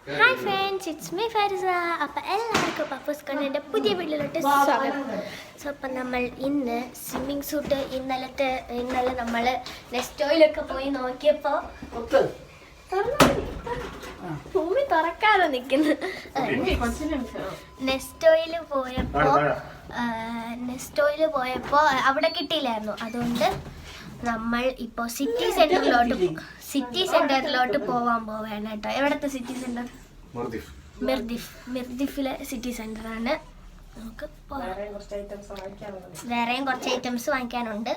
Hi friends, it's me Farisa. അപ്പം എല്ലാവർക്കും പഫൂസ് കണ്ണിൻ്റെ പുതിയ വീട്ടിലോട്ട് സ്വാഗതം. സോ അപ്പം നമ്മൾ ഇന്ന് സ്വിമ്മിങ് സൂട്ട് ഇന്നലെ നമ്മൾ നെസ്റ്റോയിലൊക്കെ പോയി നോക്കിയപ്പോൾ ഭൂമി തുറക്കാതെ നിൽക്കുന്നു. നെസ്റ്റോയിൽ പോയപ്പോൾ അവിടെ കിട്ടിയില്ലായിരുന്നു. അതുകൊണ്ട് നമ്മൾ ഇപ്പോൾ സിറ്റി സെന്ററിലോട്ട് പോവാൻ പോവുകയാണ് കേട്ടോ. എവിടത്തെ സിറ്റി സെന്റർ? മിർദിഫിലെ സിറ്റി സെന്റർ ആണ്. നമുക്ക് വേറെയും കുറച്ച് ഐറ്റംസ് വാങ്ങിക്കാനുണ്ട്.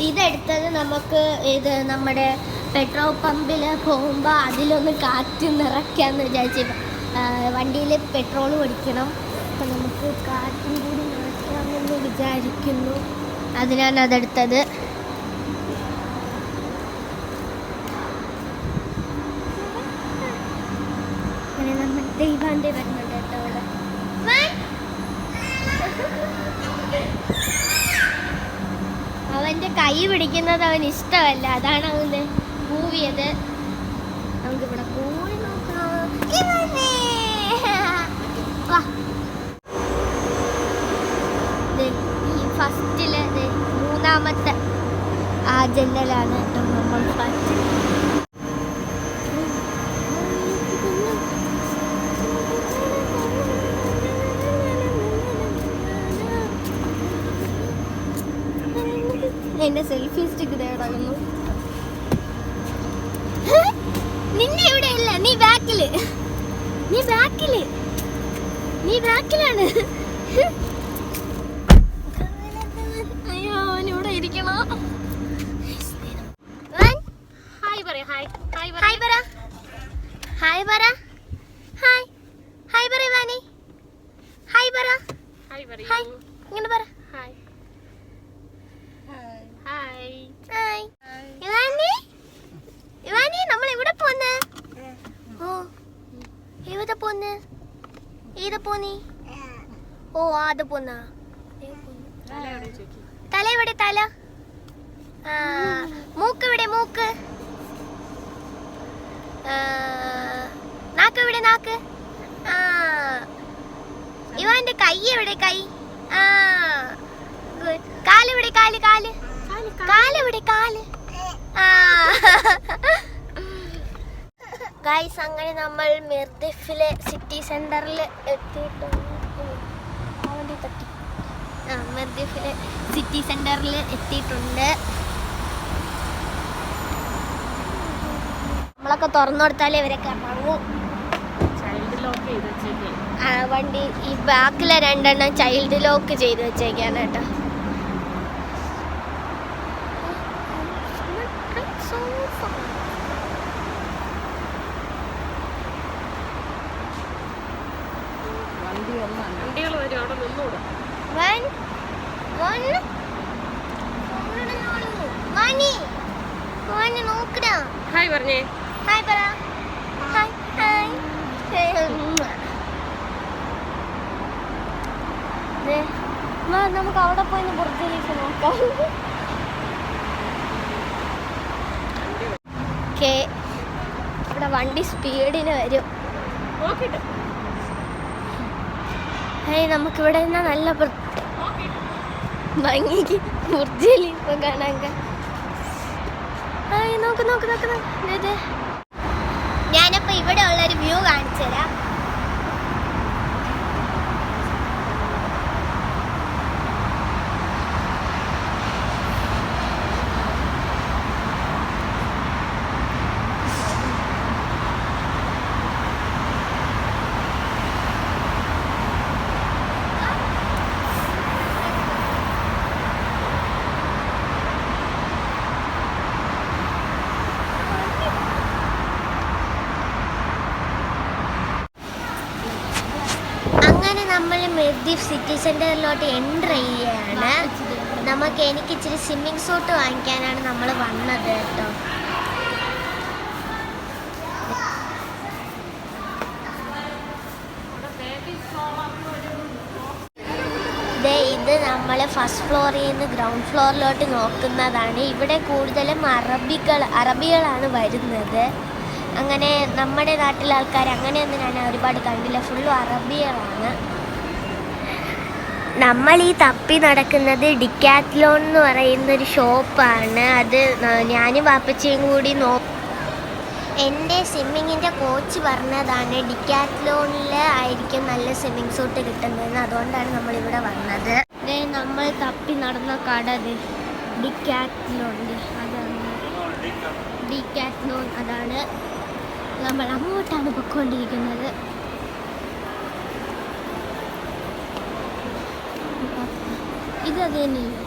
ഇതെടുത്തത് നമുക്ക് നമ്മുടെ പെട്രോൾ പമ്പിൽ പോകുമ്പോൾ അതിലൊന്ന് കാറ്റ് നിറയ്ക്കാമെന്ന് വിചാരിച്ചു. വണ്ടിയിൽ പെട്രോൾ മേടിക്കണം, അപ്പം നമുക്ക് കാറ്റും കൂടി നിറയ്ക്കാമെന്ന് വിചാരിക്കുന്നു. അതിനാണ് അതെടുത്തത്. അങ്ങനെ നമ്മൾ ദൈവാന്റെ വരുന്നുണ്ട് കേട്ടോ അവിടെ. അവൻ്റെ കൈ പിടിക്കുന്നത് അവന് ഇഷ്ടമല്ല, അതാണ് അവന് കൂവിയത്. നമുക്കിവിടെ പോയി നോക്കാം. ഈ ഫസ്റ്റിലെ മൂന്നാമത്തെ ആ ജനലാണ് കേട്ടോ നമ്മൾ ഫസ്റ്റ്. എന്റെ സെൽഫി സ്റ്റിക്ക് തേടാകുന്നു. നിന്നെ ഇവിടെ ഇല്ല, നീ ബാക്കിലാണ്. അയ്യോ, അവനിവിടെ ഇരിക്കണോ? ഹായ് പറ ഇവാനി. ഇങ്ങനെ പറ. ഇവാനി, നമ്മൾ എവിടെ പോന്ന്? ഏതാ പോന്നി? ഓ, അത് പോന്നാ. തല എവിടെ? തല. മൂക്ക് എവിടെ? മൂക്ക്. നാക്ക് എവിടെ? നാക്ക്. ഇവാന്റെ കൈ എവിടെ? കൈ. ഗുഡ്. കാലെവിടെ? കാലെവിടെ? കാല്. ഗൈസ്, അങ്ങനെ നമ്മൾ മിർദിഫിലെ സിറ്റി സെന്ററിൽ എത്തിയിട്ടുണ്ട്. മിർദിഫിലെ സിറ്റി സെന്ററിൽ എത്തിയിട്ടുണ്ട്. നമ്മളൊക്കെ തുറന്നു കൊടുത്താലേ ഇവരൊക്കെ ഇറങ്ങൂ. വണ്ടി ഈ ബാക്കിലെ 2 എണ്ണം ചൈൽഡ് ലോക്ക് ചെയ്ത് വെച്ചേക്കാണ് കേട്ടോ. ഹായ് പറഞ്ഞേ. ഹായ് പറ. നമുക്ക് അവിടെ പോയി ബുർജ് ഖലീഫ നോക്കാം. ഇവിടെ വണ്ടി സ്പീഡിന് വരും. നമുക്കിവിടെ നിന്നാ നല്ല ഭംഗിക്ക് ബുർജ് ഖലീഫ കാണാൻ. നോക്ക്. ഞാനിപ്പോ ഇവിടെ ഉള്ളൊരു വ്യൂ കാണിച്ചു തരാം. നമ്മൾ മിർദിഫ് സിറ്റി സെന്ററിലോട്ട് എൻ്റർ ചെയ്യുകയാണ്. എനിക്ക് ഇച്ചിരി സ്വിമ്മിങ് സൂട്ട് വാങ്ങിക്കാനാണ് നമ്മൾ വന്നത് കേട്ടോ. ഇത് നമ്മൾ ഫസ്റ്റ് ഫ്ലോറിൽ നിന്ന് ഗ്രൗണ്ട് ഫ്ലോറിലോട്ട് നോക്കുന്നതാണ്. ഇവിടെ കൂടുതലും അറബികളാണ് വരുന്നത്. അങ്ങനെ നമ്മുടെ നാട്ടിലെ ആൾക്കാർ അങ്ങനെയൊന്നും ഞാൻ ഒരുപാട് കണ്ടില്ല, ഫുള്ളും അറബികളാണ്. നമ്മൾ ഈ തപ്പി നടക്കുന്നത് ഡിക്കാത്ലോൺ എന്ന് പറയുന്നൊരു ഷോപ്പാണ്. അത് ഞാനും വാപ്പച്ചിയും കൂടി എൻ്റെ സ്വിമ്മിങ്ങിൻ്റെ കോച്ച് പറഞ്ഞതാണ് ഡിക്കാത്ലോണിൽ ആയിരിക്കും നല്ല സ്വിമ്മിങ് സൂട്ട് കിട്ടുന്നതെന്ന്. അതുകൊണ്ടാണ് നമ്മളിവിടെ വന്നത്. നമ്മൾ തപ്പി നടന്ന കട ഡിക്കാത്ലോണിൻ്റെ ഡിക്കാത്ലോൺ അതാണ്. നമ്മൾ അങ്ങോട്ടാണ് പൊയ്ക്കൊണ്ടിരിക്കുന്നത്. ഇത് അത് തന്നെയല്ലേ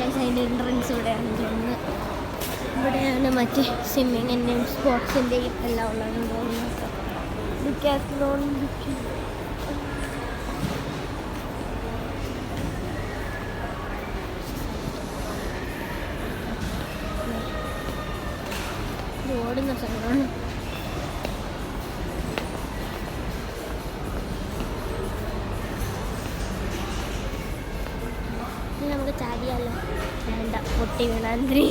അതിൻ്റെ എൻട്രൻസ് ഇവിടെയാണെന്ന് തോന്നുന്നു. ഇവിടെയാണ് മറ്റേ സ്വിമ്മിങ്ങിൻ്റെയും സ്പോർട്സിൻ്റെയും എല്ലാം ഉള്ളതെന്ന് തോന്നുന്നത്. ഡിക്കാത്ലോൺ ഓടുന്ന സ്ഥലമാണ്. നമുക്ക് ചാടിയാലോ? വേണ്ട, പൊട്ടി വീണാന്ത്രി.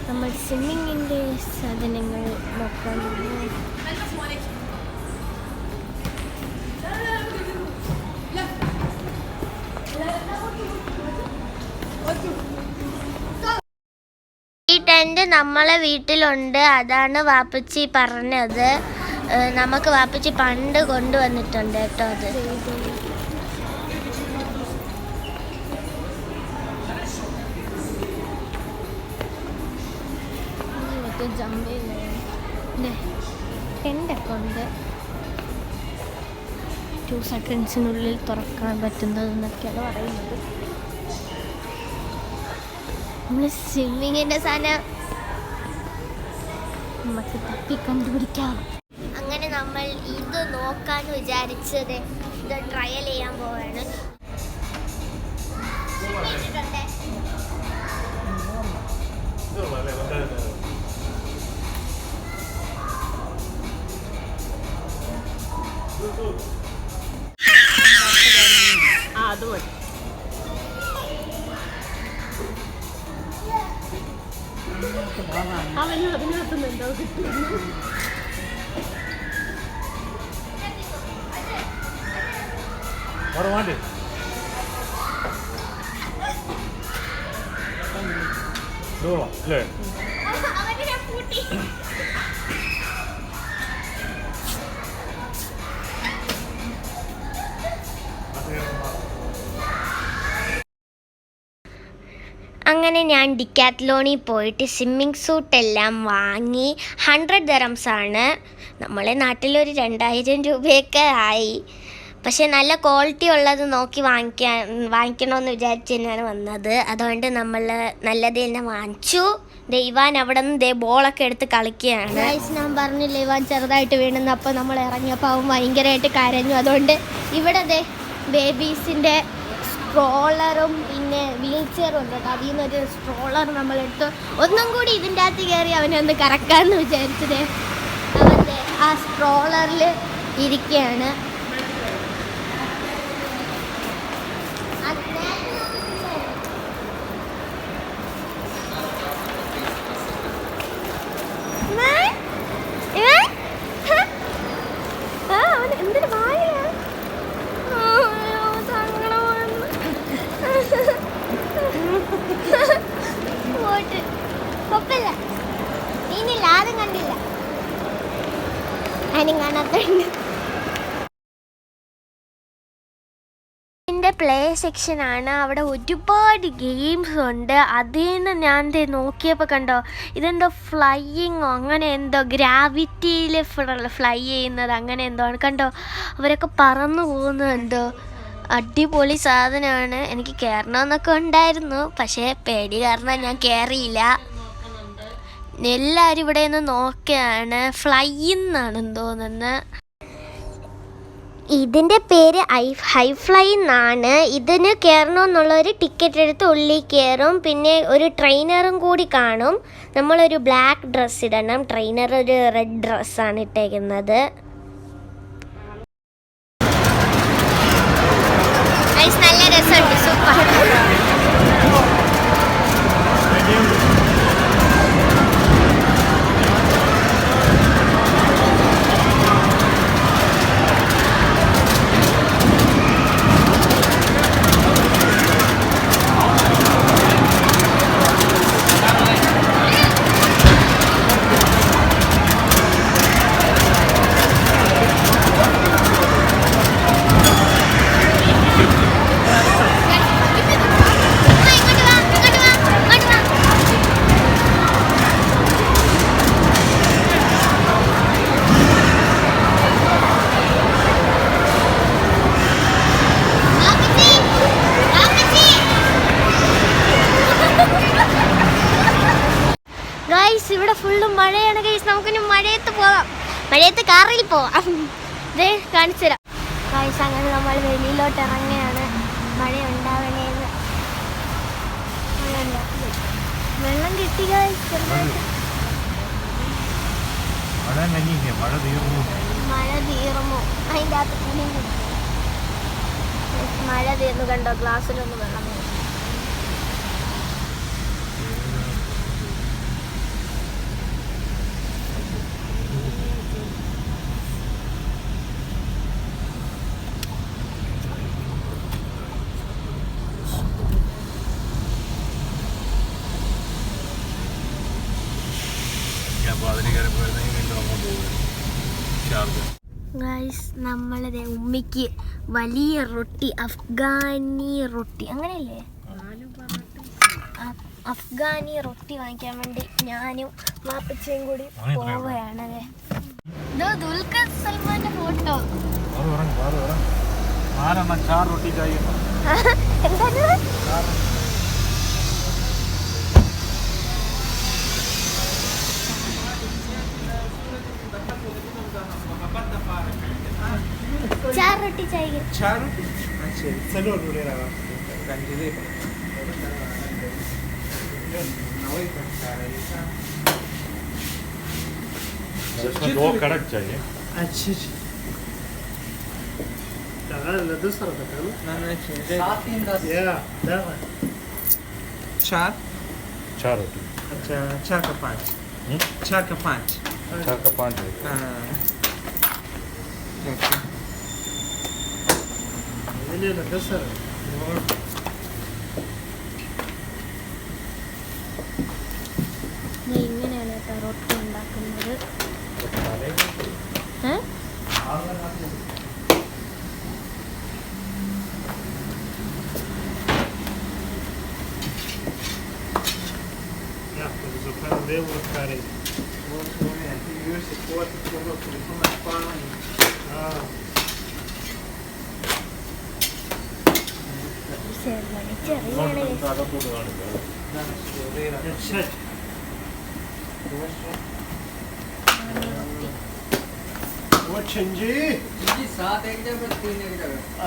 നമ്മൾ സ്വിമ്മിങ്ങിൻ്റെ സാധനങ്ങൾ നോക്കാൻ ഈ ടെൻറ്റ് നമ്മളെ വീട്ടിലുണ്ട്. അതാണ് വാപ്പച്ചി പറഞ്ഞത്. നമുക്ക് വാപ്പച്ചി പണ്ട് കൊണ്ടുവന്നിട്ടുണ്ട് കേട്ടോ. അത് ജമ്പ് ടെൻ്റൊക്കെ ഉണ്ട്. 2 സെക്കൻഡ്സിനുള്ളിൽ തുറക്കാൻ പറ്റുന്നതെന്നൊക്കെയാണ് പറയുന്നത്. നമ്മൾ സ്വിമ്മിങ്ങിൻ്റെ സാധനം നമുക്ക് തപ്പി കണ്ടുപിടിക്കാം. അങ്ങനെ നമ്മൾ ഇത് നോക്കാന്ന് വിചാരിച്ചത് ഇത് ട്രയൽ ചെയ്യാൻ പോവാണ്. അത് മതി. അവന് അതിനകത്തുന്നുണ്ടോ കിട്ടുന്നു. അങ്ങനെ ഞാൻ ഡിക്കാത്ലോണിൽ പോയിട്ട് സ്വിമ്മിങ് സൂട്ടെല്ലാം വാങ്ങി. 100 dirhams ആണ്. നമ്മളെ നാട്ടിലൊരു 2000 രൂപയൊക്കെ ആയി. പക്ഷെ നല്ല ക്വാളിറ്റി ഉള്ളത് നോക്കി വാങ്ങിക്കണമെന്ന് വിചാരിച്ച് തന്നെയാണ് വന്നത്. അതുകൊണ്ട് നമ്മൾ നല്ലത് തന്നെ വാങ്ങിച്ചു. ഇവാൻ അവിടെ നിന്ന് ബോളൊക്കെ എടുത്ത് കളിക്കുകയാണ്. ഞാൻ പറഞ്ഞില്ല ഇവാൻ ചെറുതായിട്ട് വീണെന്ന്. അപ്പോൾ നമ്മൾ ഇറങ്ങിയപ്പോൾ അവൻ ഭയങ്കരമായിട്ട് കരഞ്ഞു. അതുകൊണ്ട് ഇവിടെ ബേബീസിൻ്റെ സ്ട്രോളറും പിന്നെ വീൽ ചെയറും ഉണ്ട് കേട്ടോ. അതിൽ നിന്നൊരു സ്ട്രോളർ നമ്മളെടുത്ത് ഒന്നും കൂടി ഇതിൻ്റെ അകത്ത് കയറി അവനെ ഒന്ന് കറക്കാമെന്ന് വിചാരിച്ചത്. അവൻ്റെ ആ സ്ട്രോളറിൽ ഇരിക്കുകയാണ്. അവൻ എന്തൊരു വായാണ്. പോട്ട് കൊപ്പല്ല നീനില്ല, ആരും കണ്ടില്ല, അതിനും കാണാത്തുണ്ട്. എൻ്റെ പ്ലേ സെക്ഷനാണ്. അവിടെ ഒരുപാട് ഗെയിംസ് ഉണ്ട്. അതിൽ നിന്ന് ഞാൻ നോക്കിയപ്പോൾ കണ്ടോ, ഇതെന്തോ ഫ്ലൈയിങ്ങോ അങ്ങനെ എന്തോ, ഗ്രാവിറ്റിയിൽ ഫ്ലൈ ചെയ്യുന്നത് അങ്ങനെ എന്തോ ആണ് കണ്ടോ. അവരൊക്കെ പറന്നു പോകുന്നത് എന്തോ അടിപൊളി സാധനമാണ്. എനിക്ക് കയറണമെന്നൊക്കെ ഉണ്ടായിരുന്നു, പക്ഷേ പേടി കാരണം ഞാൻ കയറിയില്ല. എല്ലാവരും ഇവിടെ നിന്ന് നോക്കുകയാണ്. ഫ്ലൈ എന്നാണെന്ന് തോന്നുന്നത്. ഇതിൻ്റെ പേര് ഹൈ ഫ്ലൈ എന്നാണ്. ഇതിന് കയറണമെന്നുള്ളൊരു ടിക്കറ്റ് എടുത്ത് ഉള്ളിൽ കയറും. പിന്നെ ഒരു ട്രെയിനറും കൂടി കാണും. നമ്മളൊരു ബ്ലാക്ക് ഡ്രസ്സ് ഇടണം. ട്രെയിനർ ഒരു റെഡ് ഡ്രസ്സാണ് ഇട്ടേക്കുന്നത്. നല്ല രസമുണ്ട്, സൂപ്പർ. ഗൈസ് ഇവിടെ ഫുള്ളും മഴയാണ് ഗൈസ്. നമുക്കിനി മഴയത്ത് പോവാം. മഴയത്ത് കാറിൽ പോവാം. ഇത് കാണിച്ചു തരാം ഗൈസ്. അങ്ങനെ നമ്മൾ വെളിയിലോട്ട് ഇറങ്ങുകയാണ്. മഴ ഉണ്ടാവണേന്ന്. വെള്ളം കിട്ടി ഗൈസ്. മഴ തീർന്നു. അതിൻ്റെ അകത്ത് തുണി മഴ തീർന്നു. കണ്ടോ ഗ്ലാസ്സിലൊന്ന് വെള്ളം വീണു. ഗൈസ് നമ്മളുടെ ഉമ്മിക്ക് വലിയ റൊട്ടി, അഫ്ഗാനി റൊട്ടി അങ്ങനെയല്ലേ, അഫ്ഗാനി റൊട്ടി വാങ്ങിക്കാൻ വേണ്ടി ഞാനും വാപ്പച്ചയും കൂടി പോവുകയാണ്. ഇത് ദുൽഖർ സൽമാന്റെ ഫോട്ടോ. എന്താണ് चार रोटी चाहिए. चार रोटी अच्छा चलो रोटी रहा कंजले इसमें 2 कड़क चाहिए. अच्छी जी दूसरा बता लो ना 7-3-10 या 4 रोटी. अच्छा 4 का 5 4 का 5 4 का 5 है. ഇങ്ങനെയാണ് കേട്ടോ റൊട്ടി ഉണ്ടാക്കുന്നത്.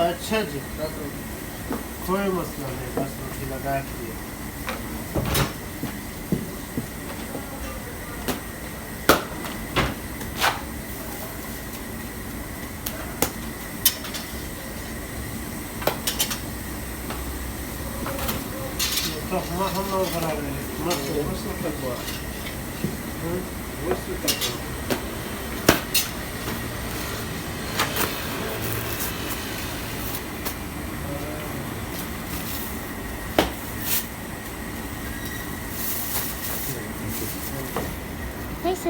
अच्छा जी कोई मसला नहीं, बस रोटी लगा के ما هم برابر مصر تقوى وصل تقوى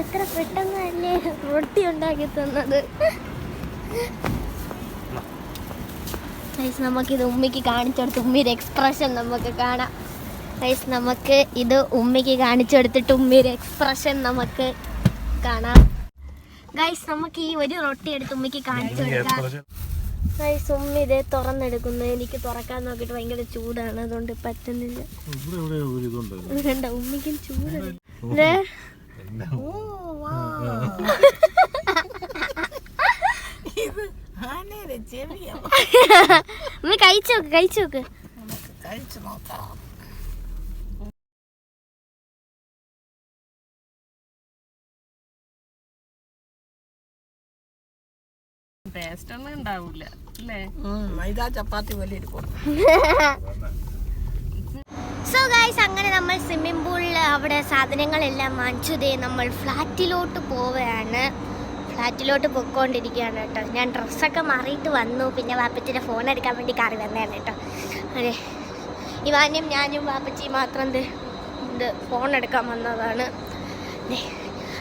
എത്ര പെട്ടെന്നല്ലേ റൊട്ടി ഉണ്ടാക്കി തന്നത്. നമുക്കിത് ഉമ്മിക്ക് കാണിച്ചെടുത്ത് ഉമ്മിയുടെ എക്സ്പ്രഷൻ നമുക്ക് കാണാം. നമുക്ക് ഇത് ഉമ്മിക്ക് കാണിച്ചു കൊടുത്തിട്ട് ഉമ്മിയുടെ എക്സ്പ്രഷൻ നമുക്ക് കാണാം. ഗൈസ് നമുക്ക് ഈ ഒരു റൊട്ടി എടുത്ത് ഉമ്മിക്ക് കാണിച്ചു കൊടുക്കാം. ഗൈസ് ഉമ്മി ഇതേ തുറന്നെടുക്കുന്നു. എനിക്ക് തുറക്കാൻ നോക്കിയിട്ട് ഭയങ്കര ചൂടാണ്, അതുകൊണ്ട് പറ്റുന്നില്ല. കണ്ട ഉമ്മിക്കും ചൂടാണ്. ഉമ്മി കഴിച്ചു നോക്ക്. ടേസ്റ്റ് ഒന്നും ഉണ്ടാവില്ല അല്ലേ? മൈദ ചപ്പാത്തി പോലെ ഇരിക്കും. സോ ഗൈസ് അങ്ങനെ നമ്മൾ സ്വിമ്മിംഗ് പൂളിൽ അവിടെ സാധനങ്ങളെല്ലാം വാങ്ങിച്ചതേ നമ്മൾ ഫ്ലാറ്റിലോട്ട് പോവുകയാണ്. ഫ്ലാറ്റിലോട്ട് പൊയ്ക്കൊണ്ടിരിക്കുകയാണ് കേട്ടോ. ഞാൻ ഡ്രസ്സൊക്കെ മാറിയിട്ട് വന്നു. പിന്നെ വാപ്പച്ചിയുടെ ഫോൺ എടുക്കാൻ വേണ്ടി കയറി വന്നതാണ് കേട്ടോ. അതെ ഇവാനും ഞാനും വാപ്പച്ചിയും മാത്രം ഫോൺ എടുക്കാൻ വന്നതാണ്.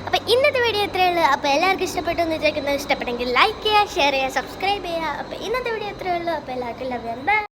അപ്പോൾ ഇന്നത്തെ വീഡിയോ ഇത്രയേ ഉള്ളൂ. അപ്പോൾ എല്ലാവർക്കും ഇഷ്ടപ്പെട്ടു എന്ന് വിചാരിക്കുന്നത്. ഇഷ്ടപ്പെട്ടെങ്കിൽ ലൈക്ക് ചെയ്യുക, ഷെയർ ചെയ്യുക, സബ്സ്ക്രൈബ് ചെയ്യുക. അപ്പോൾ ഇന്നത്തെ വീഡിയോ ഇത്രയേ ഉള്ളൂ. അപ്പോൾ എല്ലാവർക്കും ലവ്.